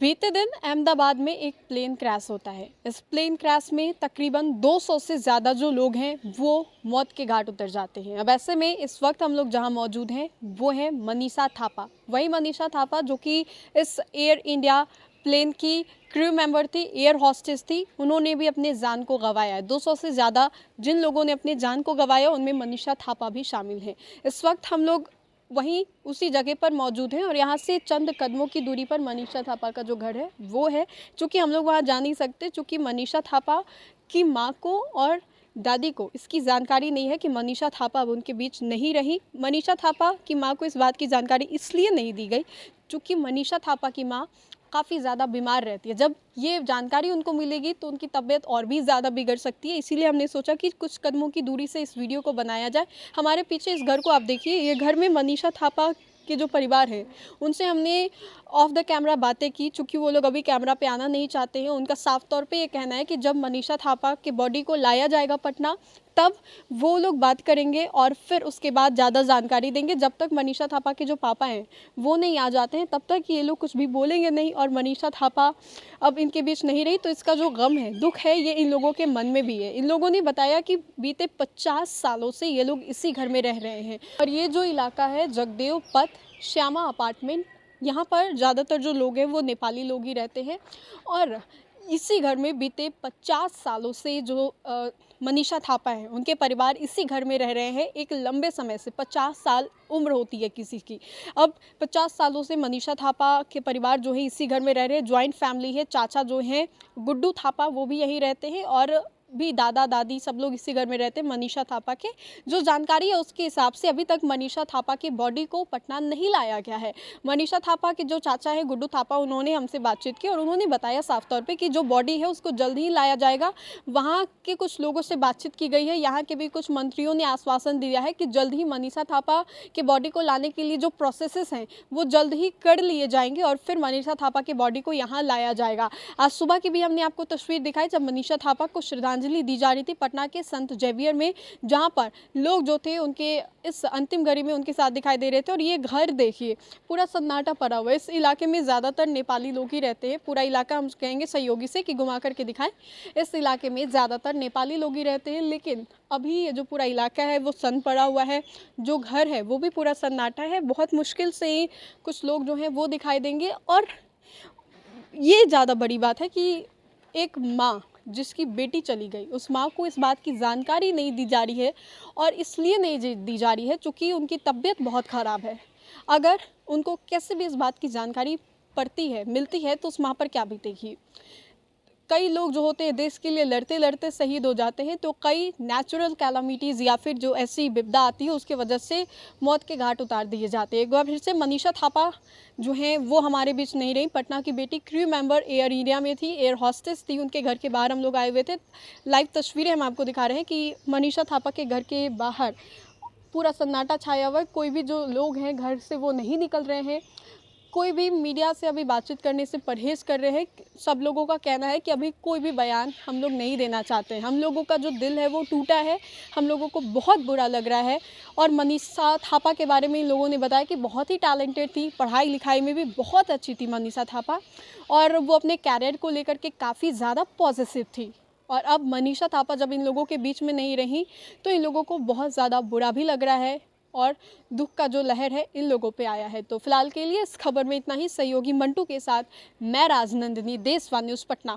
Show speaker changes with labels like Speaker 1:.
Speaker 1: बीते दिन अहमदाबाद में एक प्लेन क्रैश होता है। इस प्लेन क्रैश में तकरीबन 200 से ज़्यादा जो लोग हैं वो मौत के घाट उतर जाते हैं। अब ऐसे में इस वक्त हम लोग जहां मौजूद हैं वो है मनीषा थापा। वही मनीषा थापा जो कि इस एयर इंडिया प्लेन की क्रू मेंबर थी, एयर हॉस्टेस थी। उन्होंने भी अपने जान को गंवाया है। 200 से ज़्यादा जिन लोगों ने अपनी जान को गंवाया उनमें मनीषा थापा भी शामिल है। इस वक्त हम लोग वहीं उसी जगह पर मौजूद हैं और यहाँ से चंद कदमों की दूरी पर मनीषा थापा का जो घर है वो है। चूँकि हम लोग वहाँ जा नहीं सकते, चूँकि मनीषा थापा की माँ को और दादी को इसकी जानकारी नहीं है कि मनीषा थापा अब उनके बीच नहीं रही। मनीषा थापा की माँ को इस बात की जानकारी इसलिए नहीं दी गई चूँकि मनीषा थापा की माँ काफ़ी ज़्यादा बीमार रहती है। जब ये जानकारी उनको मिलेगी तो उनकी तबीयत और भी ज़्यादा बिगड़ सकती है। इसीलिए हमने सोचा कि कुछ कदमों की दूरी से इस वीडियो को बनाया जाए। हमारे पीछे इस घर को आप देखिए, ये घर में मनीषा थापा के जो परिवार है उनसे हमने ऑफ द कैमरा बातें की। चूँकि वो लोग अभी कैमरा पे आना नहीं चाहते हैं। उनका साफ तौर पे ये कहना है कि जब मनीषा थापा के बॉडी को लाया जाएगा पटना तब वो लोग बात करेंगे और फिर उसके बाद ज़्यादा जानकारी देंगे। जब तक मनीषा थापा के जो पापा हैं वो नहीं आ जाते हैं तब तक ये लोग कुछ भी बोलेंगे नहीं। और मनीषा थापा अब इनके बीच नहीं रही तो इसका जो गम है, दुख है, ये इन लोगों के मन में भी है। इन लोगों ने बताया कि बीते 50 सालों से ये लोग इसी घर में रह रहे हैं और ये जो इलाका है जगदेव पथ श्यामा अपार्टमेंट, यहाँ पर ज़्यादातर जो लोग हैं वो नेपाली लोग ही रहते हैं। और इसी घर में बीते 50 सालों से जो मनीषा थापा है उनके परिवार इसी घर में रह रहे हैं। एक लंबे समय से 50 साल उम्र होती है किसी की। अब 50 सालों से मनीषा थापा के परिवार जो है इसी घर में रह रहे हैं। जॉइंट फैमिली है। चाचा जो हैं गुड्डू थापा वो भी यहीं रहते हैं और भी दादा दादी सब लोग इसी घर में रहते हैं। मनीषा थापा के जो जानकारी है उसके हिसाब से अभी तक मनीषा थापा की बॉडी को पटना नहीं लाया गया है। मनीषा थापा के जो चाचा है गुड्डू थापा, उन्होंने हमसे बातचीत की और उन्होंने बताया साफ तौर पे कि जो बॉडी है उसको जल्द ही लाया जाएगा। वहाँ के कुछ लोगों से बातचीत की गई है। यहाँ के भी कुछ मंत्रियों ने आश्वासन दिया है कि जल्द ही मनीषा थापा के बॉडी को लाने के लिए जो प्रोसेसेस हैं वो जल्द ही कर लिए जाएंगे और फिर मनीषा थापा के बॉडी को यहाँ लाया जाएगा। आज सुबह की भी हमने आपको तस्वीर दिखाई जब मनीषा थापा को श्रद्धांजलि दी जा रही थी पटना के संत जेवियर में, जहां पर लोग जो थे उनके इस अंतिम घड़ी में उनके साथ दिखाई दे रहे थे। और ये घर देखिए पूरा सन्नाटा पड़ा हुआ है। इस इलाके में ज़्यादातर नेपाली लोग ही रहते हैं। पूरा इलाका हम कहेंगे सहयोगी से कि घुमा करके दिखाएं, इस इलाके में ज़्यादातर नेपाली लोग ही रहते हैं। लेकिन अभी ये जो पूरा इलाका है वो सन पड़ा हुआ है। जो घर है वो भी पूरा सन्नाटा है। बहुत मुश्किल से ही कुछ लोग जो हैं वो दिखाई देंगे। और ये ज़्यादा बड़ी बात है कि एक माँ जिसकी बेटी चली गई, उस माँ को इस बात की जानकारी नहीं दी जा रही है और इसलिए नहीं दी जा रही है क्योंकि उनकी तबीयत बहुत ख़राब है। अगर उनको कैसे भी इस बात की जानकारी पड़ती है, मिलती है तो उस माँ पर क्या बीतेगी। कई लोग जो होते हैं देश के लिए लड़ते लड़ते शहीद हो जाते हैं, तो कई नेचुरल कैलामिटीज़ या फिर जो ऐसी विपदा आती है उसके वजह से मौत के घाट उतार दिए जाते हैं। एक बार फिर से मनीषा थापा जो हैं वो हमारे बीच नहीं रही। पटना की बेटी क्रू मेंबर एयर इंडिया में थी, एयर हॉस्टेस थी। उनके घर के बाहर हम लोग आए हुए थे। लाइव तस्वीरें हम आपको दिखा रहे हैं कि मनीषा थापा के घर के बाहर पूरा सन्नाटा छाया हुआ है। कोई भी जो लोग हैं घर से वो नहीं निकल रहे हैं। कोई भी मीडिया से अभी बातचीत करने से परहेज़ कर रहे हैं। सब लोगों का कहना है कि अभी कोई भी बयान हम लोग नहीं देना चाहते हैं। हम लोगों का जो दिल है वो टूटा है। हम लोगों को बहुत बुरा लग रहा है। और मनीषा थापा के बारे में इन लोगों ने बताया कि बहुत ही टैलेंटेड थी, पढ़ाई लिखाई में भी बहुत अच्छी थी मनीषा थापा और वो अपने कैरियर को लेकर के काफ़ी ज़्यादा पॉजिटिव थी। और अब मनीषा थापा जब इन लोगों के बीच में नहीं रही तो इन लोगों को बहुत ज़्यादा बुरा भी लग रहा है और दुख का जो लहर है इन लोगों पे आया है। तो फिलहाल के लिए इस खबर में इतना ही। सहयोगी मंटू के साथ मैं राजनंदिनी, देश वन न्यूज़ पटना।